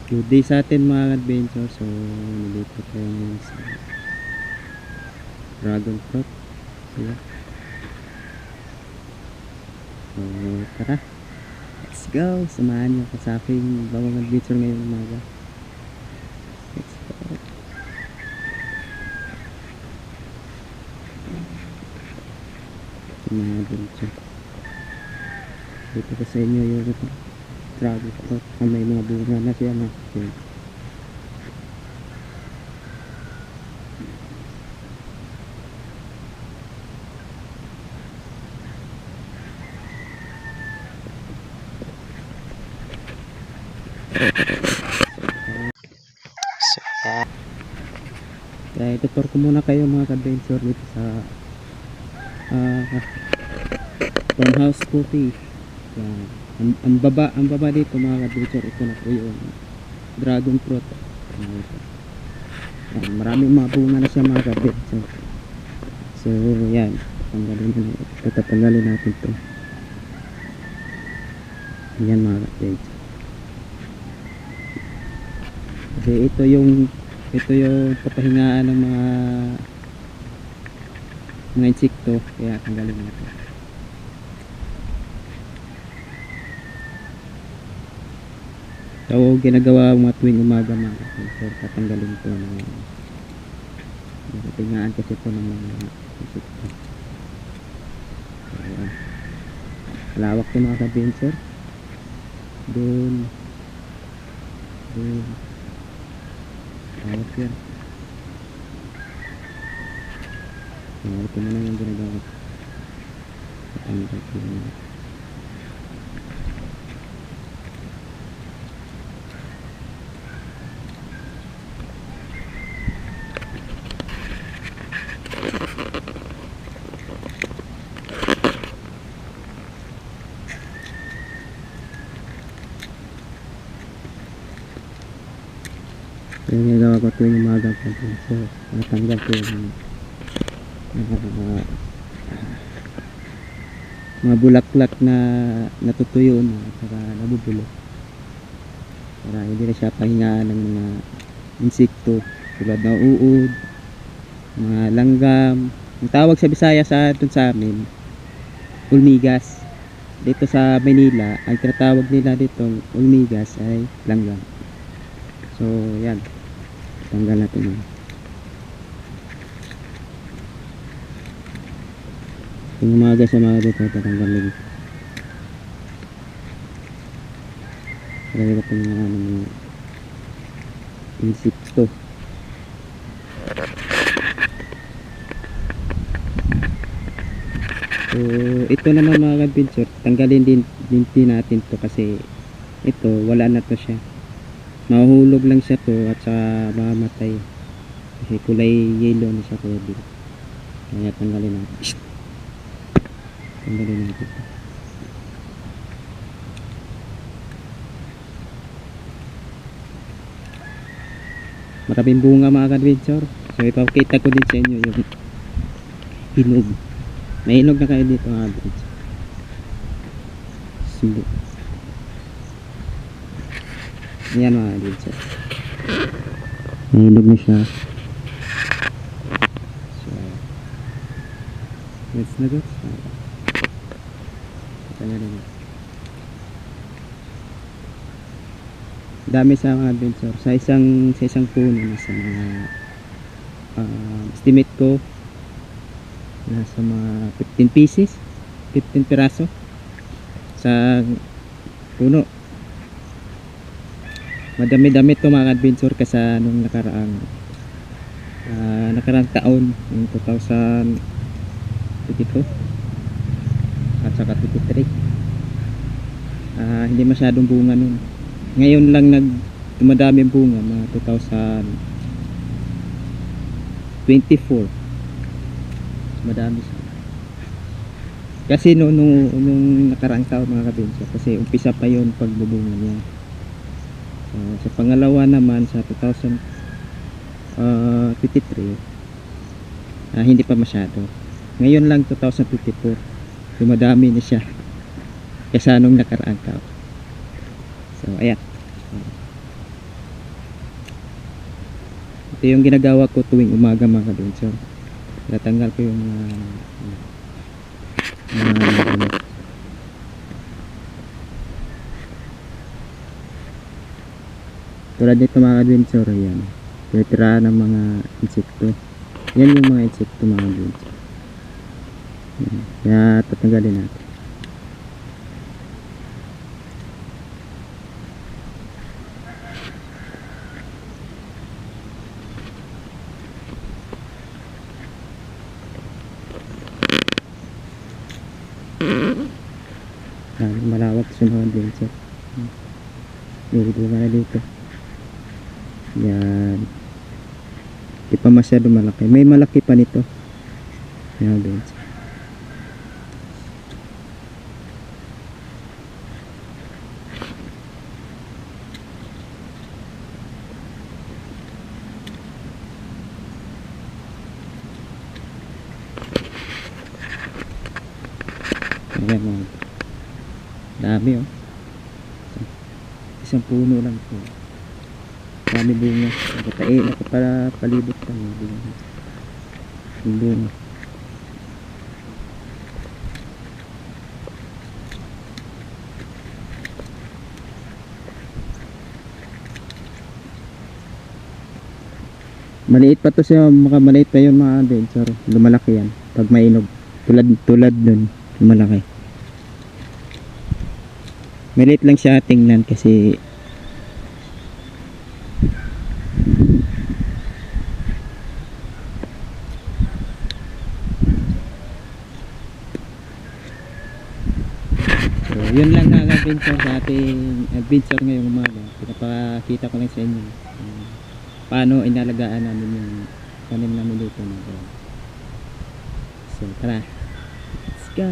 Good day sa atin mga adventure. So nilito tayo ngayon sa dragon fruit. Yeah. So tara, let's go. Samahan niyo ako sa aking bawang adventure ngayong umaga. Let's go. Ito mga adventure, dito ko sa inyo yung dragon fruit. May mga bunga na siya na. Okay. Kaya itutur ko muna kayo mga adventure dito sa farmhouse coffee. Yan. Ang baba dito mga adventure, ito na po yung dragon fruit. Yan, maraming mga bunga na siya mga adventure. So yan, tatanggalin natin ito. Yan mga adventure. Kasi ito yung papahingaan ng mga insekto, kaya tanggalin natin. So ginagawa mga tuwing umaga mga adventure, tatanggalin ito ng papahingaan kasi ito ng mga insekto. So, lawak ito mga adventure. Doon lawak yan. Ito na lang yung ginagawa. Tatanggal ko yun. Yung ginagawa ko tuwing umaga po. So natanggal ko yung mga bulaklak na natutuyo na at saka nabubulok, para hindi na siya pahingaan ng mga insekto tulad ng uod, mga langgam. Ang tawag sa Bisaya dun sa amin, ulmigas. Dito sa Manila, ang tinatawag nila dito ulmigas ay langgam. So yan, tanggal natin yun. Yung umaga sa mga dito, tatanggal lagi. Lagi na itong mga insekto. So ito naman mga adventure, tanggalin din natin to kasi ito wala na to siya. Mahuhulog lang siya to at saka mamamatay kasi kulay yellow na siya kuya din. Kaya tanggalin natin. Tanggalin natin. Maraming bunga mga adventure. So ipapakita ko din sa inyo yung hinog. May hinog na kayo dito mga adventure. Subo. Ayan mga adventure. May hinog na siya. So let's na go. Dami sa mga adventure. Sa isang puno nasa mga estimate ko nasa mga 15 pieces, 15 piraso sa puno. Madami-dami to mga adventure kasi nung nakaraang taon, yung 2022 at saka 23. Hindi masyadong bunga nun. Ngayon lang dumadami ang bunga, mga 2024. Madami siya. Kasi nung nakaraang taon mga kabinsa, kasi umpisa pa yon pagbubunga niya. Sa pangalawa naman sa 2023, hindi pa masyado. Ngayon lang 2024, dumadami na siya kaysa nung nakaraang taon. So ayan, Ito yung ginagawa ko tuwing umaga mga ka-adventure. Natanggal ko yung ano, tulad nito mga ka-adventure, yan. Tinitira ng mga insekto. Yan yung mga insekto mga ka-adventure. Yan. Kaya tatanggalin natin. Malawak siya mga adventure. Nililiwa na dito. Yan. Di pa masyado malaki. May malaki pa nito. Yan adventure. Ayan mga dami oh. Isang puno lang po. Dami bunga. Nakapalibot lang yung bunga. Yung bunga. Maliit pa to siya, maliit pa yun mga adventure. Lumalaki yan pag mainog. Tulad nun, lumalaki. Maliit lang siya tingnan kasi so, yun lang nga adventure sa ating adventure ngayong umaga. Pinapakita ko lang sa inyo paano inalagaan namin yung tanim namin dito. So tara, let's go.